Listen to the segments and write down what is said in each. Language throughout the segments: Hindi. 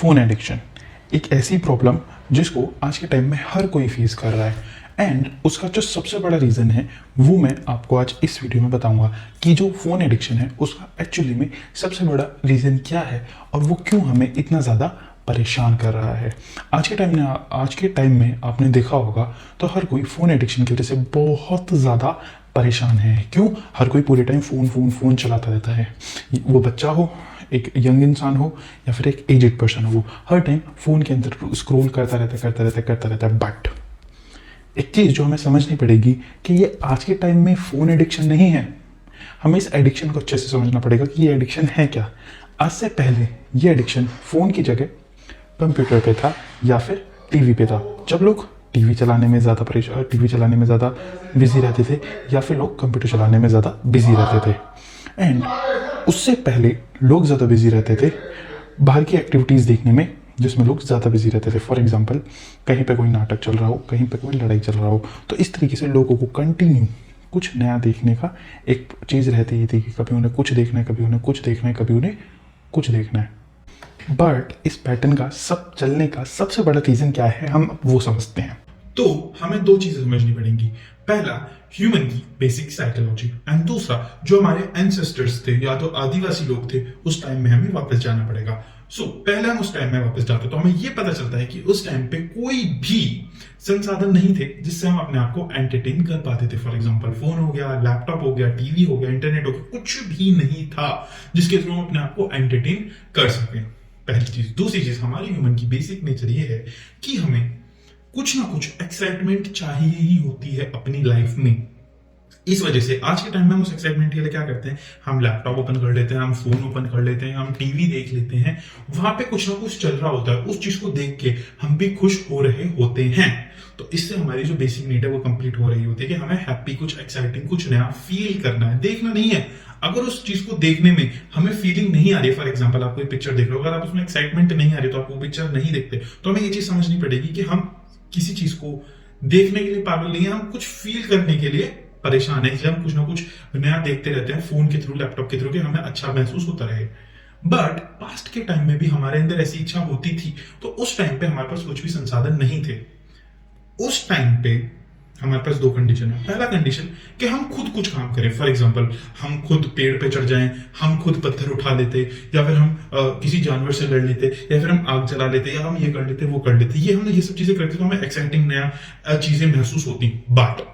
फ़ोन एडिक्शन एक ऐसी प्रॉब्लम जिसको आज के टाइम में हर कोई फेस कर रहा है एंड उसका जो सबसे बड़ा रीज़न है वो मैं आपको आज इस वीडियो में बताऊंगा कि जो फ़ोन एडिक्शन है उसका एक्चुअली में सबसे बड़ा रीज़न क्या है और वो क्यों हमें इतना ज़्यादा परेशान कर रहा है। आज के टाइम में आपने देखा होगा तो हर कोई फ़ोन एडिक्शन की वजह से बहुत ज़्यादा परेशान है। क्यों? हर कोई पूरे टाइम फ़ोन फ़ोन फ़ोन चलाता रहता है। वो बच्चा हो, एक यंग इंसान हो या फिर एक एजेड पर्सन हो, वो हर टाइम फ़ोन के अंदर स्क्रॉल करता रहता है। बट एक चीज़ जो हमें समझनी पड़ेगी कि ये आज के टाइम में फ़ोन एडिक्शन नहीं है। हमें इस एडिक्शन को अच्छे से समझना पड़ेगा कि ये एडिक्शन है क्या। आज से पहले ये एडिक्शन फ़ोन की जगह कंप्यूटर पे था या फिर टीवी पे था। जब लोग टीवी चलाने में ज़्यादा बिजी रहते थे या फिर लोग कंप्यूटर चलाने में ज़्यादा बिजी रहते थे। एंड उससे पहले लोग ज़्यादा बिजी रहते थे बाहर की एक्टिविटीज़ देखने में, जिसमें लोग ज़्यादा बिजी रहते थे। फॉर एग्जांपल, कहीं पे कोई नाटक चल रहा हो, कहीं पे कोई लड़ाई चल रहा हो, तो इस तरीके से लोगों को कंटिन्यू कुछ नया देखने का एक चीज़ रहती ही थी कि कभी उन्हें कुछ देखना है, कभी उन्हें कुछ देखना है, कभी उन्हें कुछ देखना है। बट इस पैटर्न का सब चलने का सबसे बड़ा रीज़न क्या है, हम वो समझते हैं। तो हमें दो चीजें समझनी पड़ेंगी। पहला, ह्यूमन की बेसिक साइकोलॉजी, एंड दूसरा जो हमारे एंसेस्टर्स थे या तो आदिवासी लोग थे, उस टाइम में हमें वापस जाना पड़ेगा। पहले हम उस टाइम में वापस जाते तो हमें यह पता चलता है कि उस टाइम पे कोई भी संसाधन नहीं थे जिससे हम अपने आप को एंटरटेन कर पाते थे। फॉर एग्जांपल, फोन हो गया, लैपटॉप हो गया, टीवी हो गया, इंटरनेट हो गया, कुछ भी नहीं था जिसके थ्रू हम अपने आप को एंटरटेन कर सकें। पहली चीज। दूसरी चीज, हमारे ह्यूमन की बेसिक नेचर ये है कि हमें कुछ ना कुछ एक्साइटमेंट चाहिए ही होती है अपनी लाइफ में। इस वजह से आज के टाइम में हम उस एक्साइटमेंट के लिए क्या करते हैं, हम लैपटॉप ओपन कर लेते हैं, हम फोन ओपन कर लेते हैं, हम टीवी देख लेते हैं। वहां पे कुछ ना कुछ चल रहा होता है, उस चीज को देख के हम भी खुश हो रहे होते हैं। तो इससे हमारी जो बेसिक नीड है वो कंप्लीट हो रही होती है कि हमें हैप्पी, कुछ एक्साइटिंग, कुछ नया फील करना है, देखना नहीं है। अगर उस चीज को देखने में हमें फीलिंग नहीं आ रही है, फॉर एग्जांपल आप कोई पिक्चर देख रहे हो, अगर आप उसमें एक्साइटमेंट नहीं आ रही तो आप वो पिक्चर नहीं देखते। तो हमें ये चीज समझनी पड़ेगी कि हम किसी चीज को देखने के लिए पागल नहीं है, हम कुछ फील करने के लिए परेशान है, इसलिए हम कुछ ना कुछ नया देखते रहते हैं फोन के थ्रू, लैपटॉप के थ्रू, कि हमें अच्छा महसूस होता रहे। बट पास्ट के टाइम में भी हमारे अंदर ऐसी इच्छा होती थी, तो उस टाइम पे हमारे पास कुछ भी संसाधन नहीं थे। उस टाइम पे हमारे पास दो कंडीशन है। पहला कंडीशन कि हम खुद कुछ काम करें। फॉर एग्जांपल, हम खुद पेड़ पे चढ़ जाएं, हम खुद पत्थर उठा लेते, या फिर हम किसी जानवर से लड़ लेते, या फिर हम आग जला लेते, या हम ये कर लेते, वो कर लेते। ये सब चीजें करते तो हमें एक्साइटिंग नया चीजें महसूस होती। बट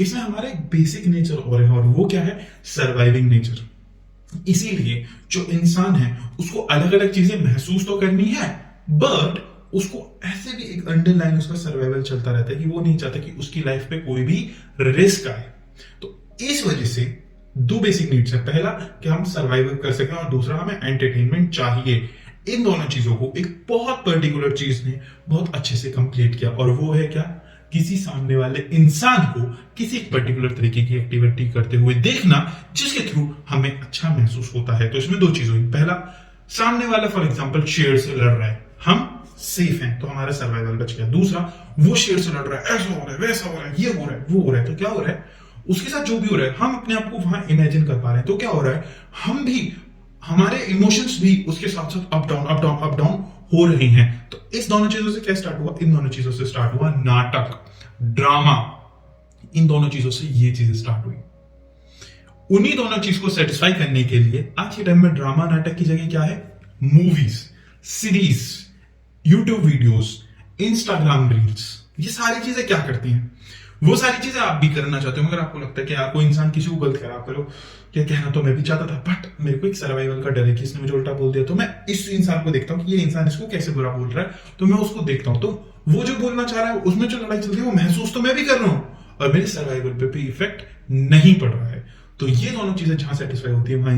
इसमें हमारा एक बेसिक नेचर और है, और वो क्या है, सर्वाइविंग नेचर। इसीलिए जो इंसान है उसको अलग अलग चीजें महसूस तो करनी है, बट उसको ऐसे भी एक अंडरलाइन उसका सर्वाइवल चलता रहता है कि वो नहीं चाहता कि उसकी लाइफ पे कोई भी रिस्क आए। तो इस वजह से दो बेसिक नीड्स है। पहला कि हम सर्वाइवल कर सकें, और दूसरा हमें एंटरटेनमेंट चाहिए। इन दोनों चीजों को एक बहुत पर्टिकुलर चीज ने बहुत अच्छे से कंप्लीट किया, और वो है क्या, किसी सामने वाले इंसान को किसी पर्टिकुलर तरीके की एक्टिविटी करते हुए देखना जिसके थ्रू हमें अच्छा महसूस होता है। तो इसमें दो चीज हुई। पहला, सामने वाला फॉर एग्जांपल शेर से लड़ रहा है, हम सेफ हैं तो हमारा सर्वाइवल बच गया। दूसरा, वो शेर से लड़ रहा है, ऐसा हो रहा है, वैसा हो रहा है, ये हो रहा है, वो हो रहा है, तो क्या हो रहा है, उसके साथ जो भी हो रहा है हम अपने आप को वहां इमेजिन कर पा रहे हैं। तो क्या हो रहा है, हम भी, हमारे इमोशंस भी उसके साथ साथ अप डाउन हो रही हैं। तो इस दोनों चीजों से क्या स्टार्ट हुआ, इन दोनों चीजों से स्टार्ट हुआ नाटक, ड्रामा। इन दोनों चीजों से ये चीजें स्टार्ट हुई। उन्हीं दोनों चीज को सेटिस्फाई करने के लिए आज के टाइम में ड्रामा नाटक की जगह क्या है, movies, series, YouTube videos, Instagram reels. ये सारी चीजें क्या करती हैं, वो सारी चीजें आप भी करना चाहते हो। अगर आपको लगता है कि यार कोई इंसान किसी को गलत करा, आप करो, क्या कहना तो मैं भी चाहता था, बट मेरे को एक सर्वाइवल का डर है कि इसने मुझे उल्टा बोल दिया, तो मैं इस इंसान को देखता हूँ कि ये इंसान इसको कैसे बुरा बोल रहा है, तो मैं उसको देखता हूँ, तो वो जो बोलना चाह रहा है, उसमें जो लड़ाई चल रही है, वो महसूस तो मैं भी कर रहा हूँ, और मेरे सर्वाइवल पे भी इफेक्ट नहीं पड़ रहा है। तो ये दोनों चीजें जहां सेटिस्फाई होती है, वहां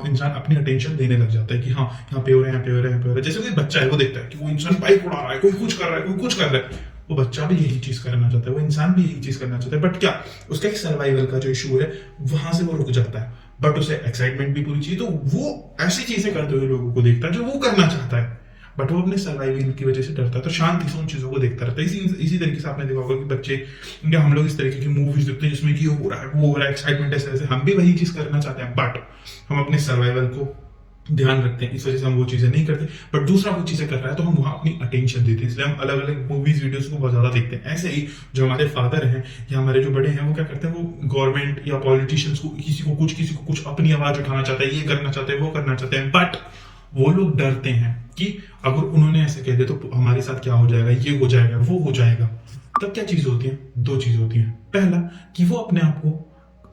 इंसान अपनी अटेंशन देने लग जाता है कि हाँ, यहाँ पे हो रहा है, यहाँ पे हो रहा है, यहाँ पे हो रहा है। जैसे कोई बच्चा है, वो देखता है कि वो इंसान बाइक उड़ा रहा है, कोई कुछ कर रहा है, कोई कुछ कर रहा है, वो बच्चा भी यही चीज करना चाहता है, वो इंसान भी यही चीज करना चाहता है। बट क्या, उसका एक सर्वाइवल का जो इशू है, वहां से वो रुक जाता है। बट उसे एक्साइटमेंट भी पूरी चाहिए, तो वो ऐसी चीजें करते हुए लोगों को देखता है जो वो करना चाहता है, बट वो अपने सर्वाइवल की वजह से डरता है, तो शांति से उन चीजों को देखता रहता है। इसी तरीके से आपने देखा होगा कि बच्चे, या हम लोग इस तरीके की मूवीज देखते हैं जिसमें कि हो रहा है, वो हो रहा है, एक्साइटमेंट ऐसे, हम भी वही चीज करना चाहते हैं, बट हम अपने सर्वाइवल को ध्यान रखते हैं, इस वजह से हम वो चीजें नहीं करते। बट दूसरा वो चीजें कर रहा है तो हम वहां अपनी अटेंशन देते हैं, इसलिए हम अलग अलग मूवीज वीडियोस को बहुत ज्यादा देखते हैं। ऐसे ही जो हमारे फादर हैं या हमारे जो बड़े हैं वो क्या करते हैं, वो गवर्नमेंट या पॉलिटिशियंस को किसी को कुछ अपनी आवाज उठाना चाहता है, ये करना चाहते हैं, वो करना चाहते हैं, बट वो लोग डरते हैं कि अगर उन्होंने ऐसे कह दिया तो हमारे साथ क्या हो जाएगा, ये हो जाएगा, वो हो जाएगा। तब क्या चीज होती है, दो चीज होती है। पहला कि वो अपने आप को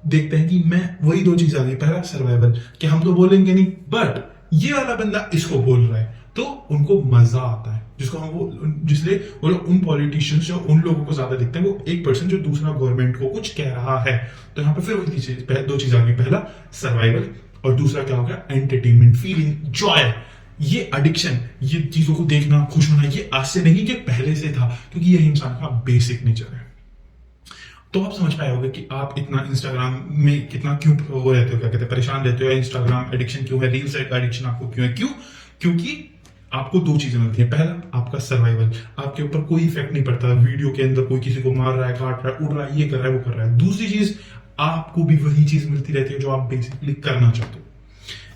देखते हैं कि मैं, वही दो चीज आ गई। पहला सर्वाइवल, कि हम तो बोलेंगे नहीं बट ये वाला बंदा इसको बोल रहा है, तो उनको मजा आता है, जिसको हम वो, जिसलिए वो लोग उन पॉलिटिशियंस या उन लोगों को ज्यादा देखते हैं, वो एक पर्सन जो दूसरा गवर्नमेंट को कुछ कह रहा है। तो यहाँ पे फिर वही चीज, दो चीज आ गई। पहला सर्वाइवल और दूसरा क्या हो गया, एंटरटेनमेंट, फीलिंग, जॉय। ये एडिक्शन, ये चीजों को देखना, खुश होना, ये आज से नहीं कि पहले से था, क्योंकि ये इंसान का बेसिक नेचर है। तो आप समझ पाए होंगे कि आप इतना इंस्टाग्राम में कितना क्यों वो रहते हो, क्या कहते हैं, परेशान रहते हो, या इंस्टाग्राम एडिक्शन क्यों है, रील्स एडिक्शन आपको क्यों है। क्योंकि आपको दो चीजें मिलती है। पहला आपका सर्वाइवल, आपके ऊपर कोई इफेक्ट नहीं पड़ता, वीडियो के अंदर कोई किसी को मार रहा है, काट रहा है, उड़ रहा है, ये कर रहा है, वो कर रहा है। दूसरी चीज, आपको भी वही चीज मिलती रहती है जो आप बेसिकली करना चाहते हो।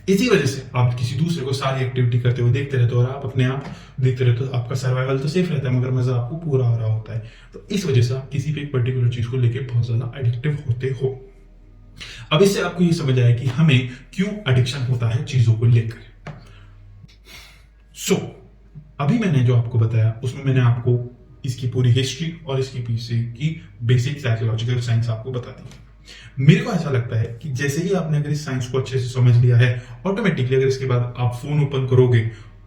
इसी वजह से आप किसी दूसरे को सारी एक्टिविटी करते हुए देखते रहते हो और आप अपने आप देखते रहते हो, आपका सर्वाइवल तो सेफ रहता है मगर मजा आपको पूरा आ रहा होता है। तो इस वजह से आप किसी भी एक पर्टिकुलर चीज को लेके बहुत ज्यादा एडिक्टिव होते हो। अब इससे आपको ये समझ आया कि हमें क्यों एडिक्शन होता है चीजों को लेकर। सो अभी मैंने जो आपको बताया उसमें मैंने आपको इसकी पूरी हिस्ट्री और इसके पीछे की बेसिक साइकोलॉजिकल साइंस आपको बता दी। मेरे को ऐसा लगता है कि जैसे ही आपने अगर इस साइंस को अच्छे से समझ लिया है, ऑटोमेटिकली अगर इसके बाद आप फोन ओपन करोगे,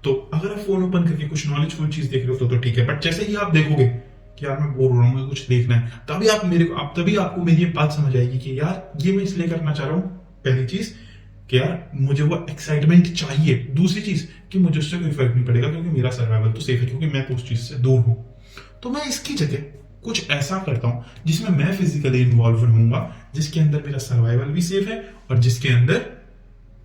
तो अगर आप फोन ओपन करके कुछ नॉलेजफुल चीज देख रहे हो तो ठीक है, बट जैसे ही आप देखोगे कि यार मैं बोर हो रहा हूँ, मुझे कुछ देखना है, तभी आपको मेरी ये बात समझ आएगी कि यार ये मैं इसलिए करना चाह रहा हूँ। पहली चीज कि यार मुझे वो एक्साइटमेंट चाहिए। दूसरी चीज कि मुझे उससे कोई फर्क नहीं पड़ेगा क्योंकि मेरा सर्वाइवल तो सेफ है, क्योंकि मैं तो उस चीज से दूर हूं। तो मैं इसकी जगह कुछ ऐसा करता हूं जिसमें मैं फिजिकली इन्वॉल्व रहूंगा, जिसके अंदर मेरा सर्वाइवल भी सेफ है और जिसके अंदर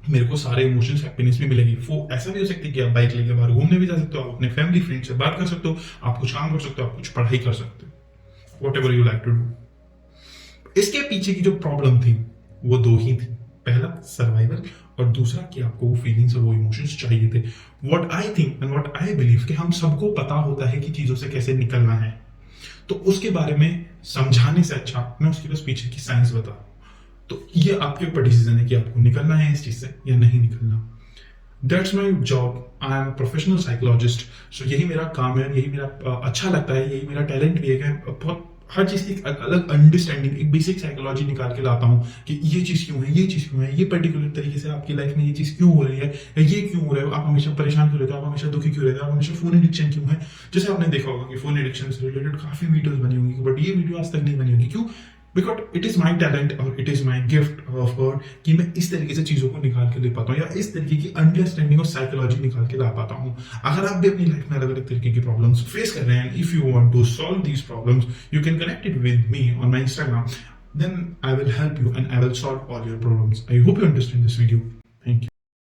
मेरे को सारे इमोशंस, हैप्पीनेस भी मिलेगी। वो ऐसा भी हो सकता है कि आप बाइक लेके बाहर घूमने भी जा सकते हो, आप अपने फैमिली फ्रेंड से बात कर सकते हो, आप कुछ काम कर सकते हो, आप कुछ पढ़ाई कर सकते हो, whatever you like to do. इसके पीछे की जो प्रॉब्लम थी वो दो ही थी। पहला सर्वाइवल और दूसरा कि आपको वो फीलिंग्स और वो इमोशंस चाहिए थे। What I think and what I believe कि हम सबको पता होता है कि चीजों से कैसे निकलना है, तो उसके बारे में समझाने से अच्छा मैं उसके बस पीछे की साइंस बता। तो ये आपके ऊपर डिसीजन है कि आपको निकलना है इस चीज से या नहीं निकलना। That's my job, I am professional psychologist. So यही मेरा काम है, यही मेरा अच्छा लगता है, यही मेरा टैलेंट भी है। बहुत हर चीज की एक अलग अंडरस्टैंडिंग, एक बेसिक साइकोलॉजी निकाल के लाता हूँ कि ये चीज क्यों है, ये चीज क्यों है, ये पर्टिकुलर तरीके से आपकी लाइफ में ये चीज क्यों हो रही है, ये क्यों हो रहा है, आप हमेशा परेशान क्यों रहते हो, आप हमेशा दुखी क्यों रहते हो, आप हमेशा फोन एडिक्शन क्यों है। जैसे आपने देखा होगा कि फोन एडिक्शन से रिलेटेड काफी वीडियोस बनी होंगी, बट ये वीडियो आज तक नहीं बनी होगी। क्यों? Because it is my talent और it is my gift of God कि मैं इस तरीके से चीजों को निकाल के ले पाता हूँ या इस तरीके की अंडरस्टैंडिंग और साइकोलॉजी निकाल के ला पाता हूँ। अगर आप भी अपनी लाइफ में अलग अलग तरीके की प्रॉब्लम्स फेस कर रहे हैं, if you want to solve these problems, you can connect it with me on my Instagram, then I will help you and I will solve all your problems. I hope you understand this video. Thank you.